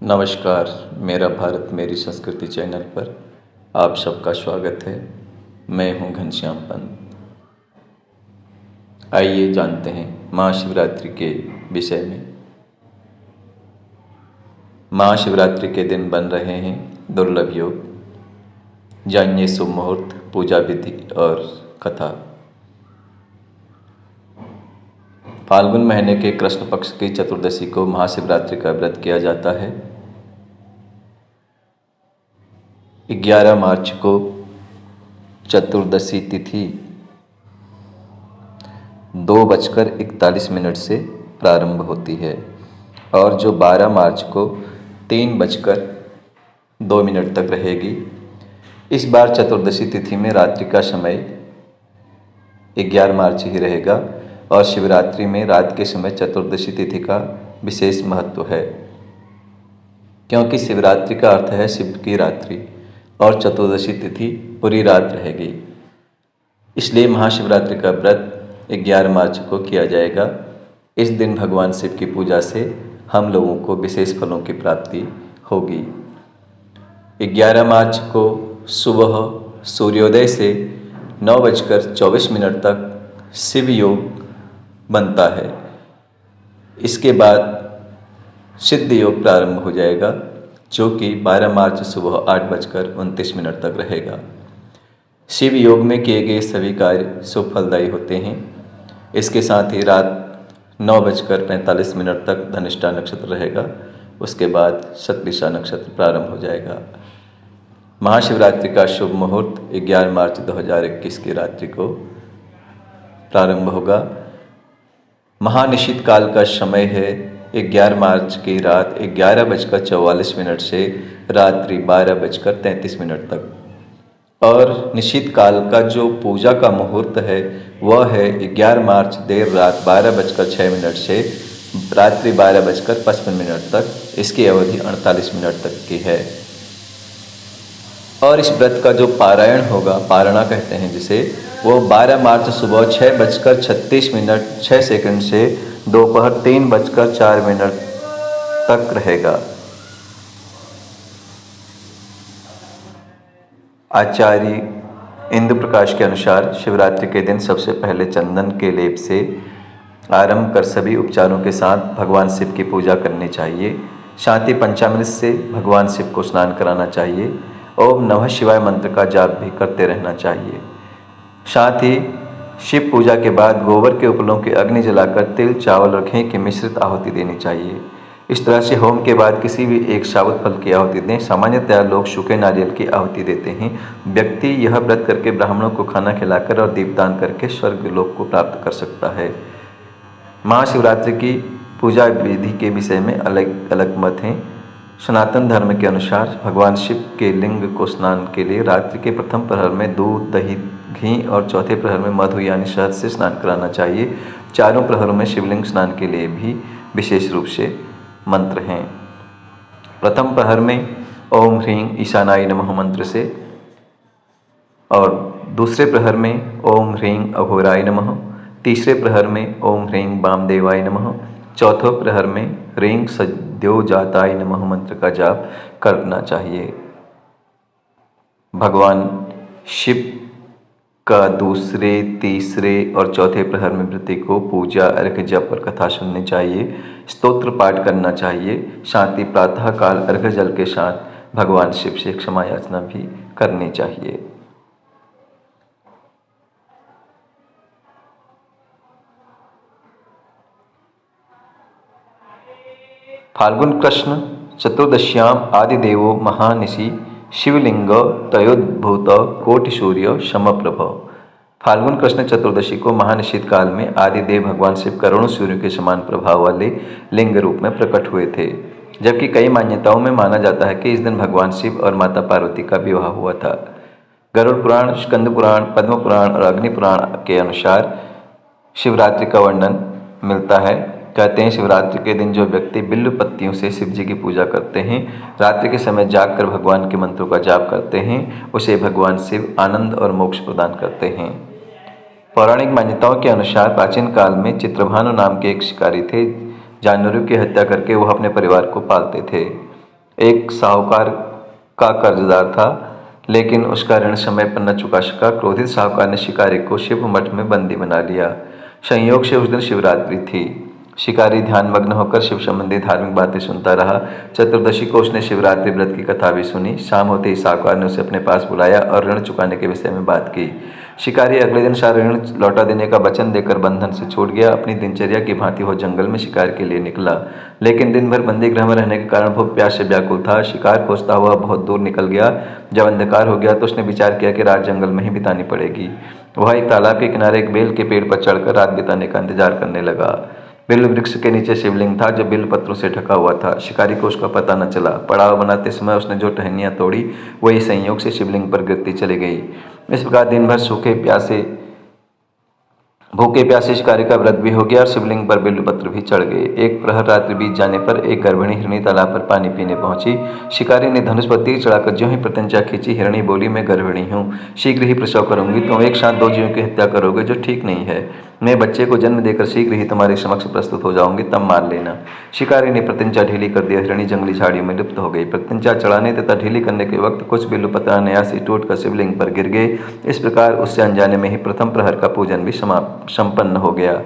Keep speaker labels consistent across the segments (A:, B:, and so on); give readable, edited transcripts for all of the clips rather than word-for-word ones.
A: नमस्कार। मेरा भारत मेरी संस्कृति चैनल पर आप सबका स्वागत है। मैं हूं घनश्याम पंत। आइए जानते हैं महाशिवरात्रि के विषय में। महाशिवरात्रि के दिन बन रहे हैं दुर्लभ योग। जानिए शुभ मुहूर्त, पूजा विधि और कथा। फाल्गुन महीने के कृष्ण पक्ष की चतुर्दशी को महाशिवरात्रि का व्रत किया जाता है। 11 मार्च को चतुर्दशी तिथि 2:41 से प्रारंभ होती है और जो 12 मार्च को 3:02 तक रहेगी। इस बार चतुर्दशी तिथि में रात्रि का समय 11 मार्च ही रहेगा और शिवरात्रि में रात के समय चतुर्दशी तिथि का विशेष महत्व है, क्योंकि शिवरात्रि का अर्थ है शिव की रात्रि और चतुर्दशी तिथि पूरी रात रहेगी। इसलिए महाशिवरात्रि का व्रत 11 मार्च को किया जाएगा। इस दिन भगवान शिव की पूजा से हम लोगों को विशेष फलों की प्राप्ति होगी। 11 मार्च को सुबह सूर्योदय से 9:24 तक शिव योग बनता है। इसके बाद सिद्ध योग प्रारंभ हो जाएगा, जो कि 12 मार्च सुबह 8:29 तक रहेगा। शिव योग में किए गए सभी कार्य शुभ फलदायी होते हैं। इसके साथ ही रात 9:45 तक धनिष्ठा नक्षत्र रहेगा। उसके बाद शतभिषा नक्षत्र प्रारंभ हो जाएगा। महाशिवरात्रि का शुभ मुहूर्त 11 मार्च 2021 की रात्रि को प्रारंभ होगा। महानिशित काल का समय है 11 मार्च की रात 11:44 से रात्रि 12:33 तक, और निशित काल का जो पूजा का मुहूर्त है वह है 11 मार्च देर रात 12:06 से रात्रि 12:55 तक। इसकी अवधि 48 मिनट तक की है। और इस व्रत का जो पारायण होगा, पारणा कहते हैं जिसे, वो 12 मार्च सुबह 6:36 से दोपहर 3:04 तक रहेगा। आचार्य इंद्र प्रकाश के अनुसार शिवरात्रि के दिन सबसे पहले चंदन के लेप से आरंभ कर सभी उपचारों के साथ भगवान शिव की पूजा करनी चाहिए। शांति पंचामृत से भगवान शिव को स्नान कराना चाहिए। ओम नमः शिवाय मंत्र का जाप भी करते रहना चाहिए। साथ ही शिव पूजा के बाद गोबर के उपलों की अग्नि जलाकर तिल, चावल और घी की मिश्रित आहुति देनी चाहिए। इस तरह से होम के बाद किसी भी एक साबुत फल की आहुति दें। सामान्यतया लोग सूखे नारियल की आहुति देते हैं। व्यक्ति यह व्रत करके ब्राह्मणों को खाना खिलाकर और दीपदान करके स्वर्ग लोक को प्राप्त कर सकता है। महाशिवरात्रि की पूजा विधि के विषय में अलग अलग मत हैं। सनातन धर्म के अनुसार भगवान शिव के लिंग को स्नान के लिए रात्रि के प्रथम प्रहर में दूध, दही, घी और चौथे प्रहर में मधु यानी शहद से स्नान कराना चाहिए। चारों प्रहरों में शिवलिंग स्नान के लिए भी विशेष रूप से मंत्र हैं। प्रथम प्रहर में ओम ह्रीं ईशानाय नमः मंत्र से, और दूसरे प्रहर में ओम ह्रीं अघोराय नमः, तीसरे प्रहर में ओम ह्रीं वामदेवाय नमः, चौथे प्रहर में ह्रीं सद्योजाताय नमः मंत्र का जाप करना चाहिए। भगवान शिव का दूसरे, तीसरे और चौथे प्रहर में वृत्ति को पूजा, अर्घ्य, जप और कथा सुननी चाहिए। स्तोत्र पाठ करना चाहिए। साथ ही प्रातः काल अर्घ्य जल के साथ भगवान शिव से क्षमा याचना भी करनी चाहिए। फाल्गुन कृष्ण चतुर्दश्याम आदिदेवो महानिशि शिवलिंग तयोद्भूत कोटि सूर्य समप्रभ। फाल्गुन कृष्ण चतुर्दशी को महानिशित काल में आदिदेव भगवान शिव करोड़ों सूर्य के समान प्रभाव वाले लिंग रूप में प्रकट हुए थे। जबकि कई मान्यताओं में माना जाता है कि इस दिन भगवान शिव और माता पार्वती का विवाह हुआ था। गरुड़ पुराण, स्कंद पुराण, पद्म पुराण और अग्नि पुराण के अनुसार शिवरात्रि का वर्णन मिलता है। कहते हैं शिवरात्रि के दिन जो व्यक्ति बिल्व पत्तियों से शिव जी की पूजा करते हैं, रात्रि के समय जागकर भगवान के मंत्रों का जाप करते हैं, उसे भगवान शिव आनंद और मोक्ष प्रदान करते हैं। पौराणिक मान्यताओं के अनुसार प्राचीन काल में चित्रभानु नाम के एक शिकारी थे। जानवरों की हत्या करके वह अपने परिवार को पालते थे। एक साहूकार का कर्जदार था, लेकिन उसका ऋण समय पर न चुका सका। क्रोधित साहूकार ने शिकारी को शिव मठ में बंदी बना लिया। संयोग से उस दिन शिवरात्रि थी। शिकारी ध्यानमग्न होकर शिव संबंधी धार्मिक बातें सुनता रहा। चतुर्दशी को उसने शिवरात्रि व्रत की कथा भी सुनी। शाम होते ही साहूकार ने उसे अपने पास बुलाया और ऋण चुकाने के विषय में बात की। शिकारी अगले दिन सारा ऋण लौटा देने का वचन देकर बंधन से छूट गया। अपनी दिनचर्या की भांति वो जंगल में शिकार के लिए निकला, लेकिन दिन भर बंदी गृह में रहने के कारण वो प्यास से व्याकुल था। शिकार खोजता हुआ बहुत दूर निकल गया। जब अंधकार हो गया तो उसने विचार किया कि रात जंगल में ही बितानी पड़ेगी। वह एक तालाब के किनारे एक बेल के पेड़ पर चढ़कर रात बिताने का इंतजार करने लगा। बेल वृक्ष के नीचे शिवलिंग था जो बेल पत्रों से ढका हुआ था। शिकारी को उसका पता न चला। पड़ाव बनाते समय उसने जो टहनियाँ तोड़ी वही संयोग से शिवलिंग पर गिरती चली गई। इस प्रकार दिन भर भूखे प्यासे शिकारी का व्रत भी हो गया और शिवलिंग पर बेलपत्र भी चढ़ गए। एक प्रहर रात्रि बीत जाने पर एक गर्भिणी हिरणी तालाब पर पानी पीने पहुंची। शिकारी ने धनुष पर तीर चढ़ाकर ज्यों ही प्रत्यंचा खींची, हिरणी बोली, मैं गर्भिणी हूँ, शीघ्र ही प्रसव करूंगी। तुम एक साथ दो जीवों की हत्या करोगे जो ठीक नहीं है। मैं बच्चे को जन्म देकर शीघ्र ही तुम्हारे समक्ष प्रस्तुत हो जाऊंगी, तब मार लेना। शिकारी ने प्रत्यंचा ढीली कर दिया। हिरणी जंगली झाड़ियों में लिप्त हो गई। प्रत्यंचा चढ़ाने तथा ढीली करने के वक्त कुछ बेलपत्र अनायास टूट कर शिवलिंग पर गिर गए। इस प्रकार उससे अनजाने में ही प्रथम प्रहर का पूजन भी संपन्न हो गया।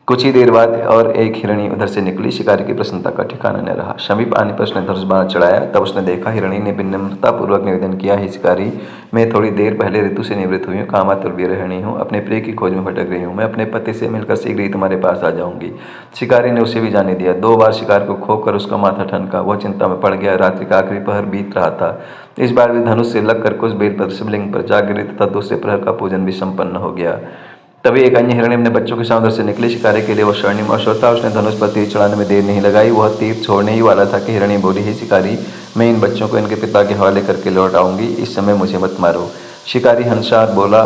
A: कुछ ही देर बाद और एक हिरणी उधर से निकली। शिकारी की प्रसन्नता का ठिकाना न रहा। समीप आने पर उसने धनुष बाण चढ़ाया। तब उसने देखा हिरणी ने विनम्रता पूर्वक निवेदन किया, हे शिकारी, मैं थोड़ी देर पहले ऋतु से निवृत्त हुई हूँ, कामातुर हिरणी हूँ, अपने प्रिय की खोज में भटक रही हूँ। मैं अपने पति से मिलकर शीघ्र ही तुम्हारे पास आ जाऊंगी। शिकारी ने उसे भी जाने दिया। 2 बार शिकार को खोकर उसका माथा ठनका। वह चिंता में पड़ गया। रात्रि का आखिरी पहर बीत रहा था। इस बार भी धनुष से लगकर कुछ बेल पर शिवलिंग पर जा गिरी तथा दूसरे प्रहर का पूजन भी संपन्न हो गया। तभी एक अन्य हिरणी अपने बच्चों के साथ उधर से निकली। शिकारी के लिए वह स्वर्णिम अवसर था। उसने धनुष पर तीर चढ़ाने में देर नहीं लगाई। वह तीर छोड़ने ही वाला था कि हिरणी बोली, हे शिकारी, मैं इन बच्चों को इनके पिता के हवाले करके लौट आऊंगी, इस समय मुझे मत मारो। शिकारी हंसार बोला,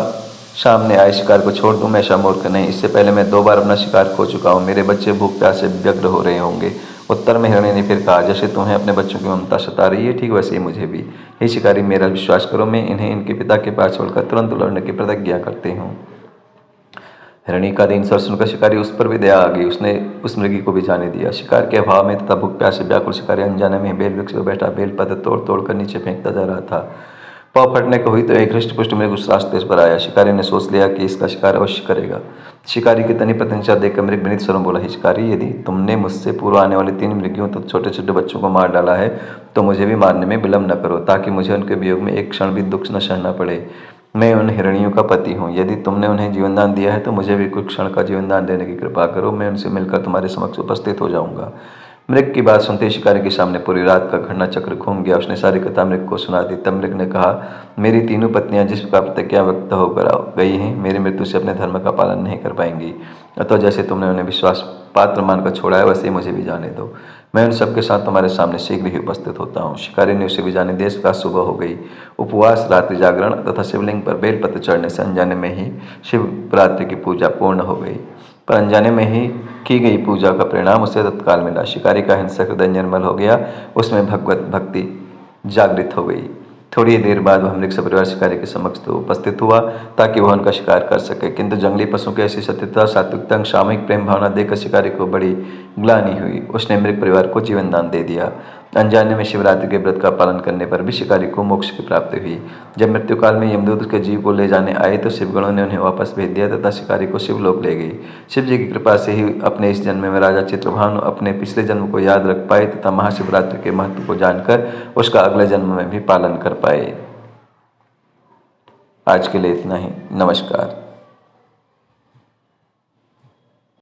A: सामने आए शिकार को छोड़ दूं, मैं ऐसा मूर्ख नहीं। इससे पहले मैं 2 बार अपना शिकार खो चुका हूँ। मेरे बच्चे भूख प्यास से व्यग्र हो रहे होंगे। उत्तर में हिरणी ने फिर कहा, जैसे तुम्हें अपने बच्चों की ममता सता रही है, ठीक वैसे ही मुझे भी। हे शिकारी, मेरा विश्वास करो, मैं इन्हें इनके पिता के पास छोड़कर तुरंत लौटने की प्रतिज्ञा करती हूँ। हिरणी का दीन स्वर सुनकर शिकारी उस पर भी दया आ गई। उसने उस मृगी को भी जाने दिया। शिकार के अभाव में तथा भूख प्यास से व्याकुल शिकारी अनजाने में बेल वृक्ष पर बैठा बेल पत्र तोड़ तोड़ कर नीचे फेंकता जा रहा था। पाँव फटने को हुई तो एक हृष्ट पुष्ट मृग उस रास्ते पर आया। शिकारी ने सोच लिया कि इसका शिकार अवश्य करेगा। शिकारी की तनी प्रत्यंचा देखकर मृग विनीत स्वर में बोला, हे शिकारी, यदि तुमने मुझसे पूर्व आने वाले 3 मृगियों तो छोटे छोटे बच्चों को मार डाला है, तो मुझे भी मारने में विलम्ब न करो, ताकि मुझे उनके वियोग में एक क्षण भी दुख न सहना पड़े। मैं उन हिरणियों का पति हूँ। यदि तुमने उन्हें जीवनदान दिया है तो मुझे भी कुछ क्षण का जीवनदान देने की कृपा करो। मैं उनसे मिलकर तुम्हारे समक्ष उपस्थित हो जाऊंगा। मृग की बात सुनते ही शिकारी के सामने पूरी रात का घटना चक्र घूम गया। उसने सारी कथा मृग को सुना दी। तब मृग ने कहा, मेरी तीनों पत्नियां जिस प्रकार प्रतिज्ञा व्यक्त होकर गई हैं, मेरी मृत्यु से अपने धर्म का पालन नहीं कर पाएंगी। अतः जैसे तुमने उन्हें विश्वास पात्र मानकर छोड़ा है, वैसे ही मुझे भी जाने दो। मैं उन सबके साथ तुम्हारे सामने शीघ्र ही उपस्थित होता हूँ। शिकारी ने उसे भी जाने दिया। इस प्रकार सुबह हो गई। उपवास, रात्रि जागरण तथा शिवलिंग पर बेलपत्र चढ़ने से अनजाने में ही शिवरात्रि की पूजा पूर्ण हो गई। पर अनजाने में ही की गई पूजा का परिणाम उसे तत्काल मिला। शिकारी का हिंसक हृदय निर्मल हो गया। उसमें भगवत भक्ति जागृत हो गई। थोड़ी देर बाद वह मृग सपरिवार शिकारी के समक्ष तो उपस्थित हुआ ताकि वह उनका शिकार कर सके, किंतु जंगली पशुओं की ऐसी सत्यता, सात्विकता, सामूहिक प्रेम भावना देखकर शिकारी को बड़ी ग्लानि हुई। उसने मृग परिवार को जीवन दान दे दिया। अनजाने में शिवरात्रि के व्रत का पालन करने पर भी शिकारी को मोक्ष की प्राप्ति हुई। जब मृत्यु काल में यमदूत उसके जीव को ले जाने आए तो शिवगणों ने उन्हें वापस भेज दिया तथा शिकारी को शिवलोक ले गई। शिव जी की कृपा से ही अपने इस जन्म में राजा चित्रभानु अपने पिछले जन्म को याद रख पाए तथा महाशिवरात्रि के महत्व को जानकर उसका अगले जन्म में भी पालन कर पाए। आज के लिए इतना ही। नमस्कार।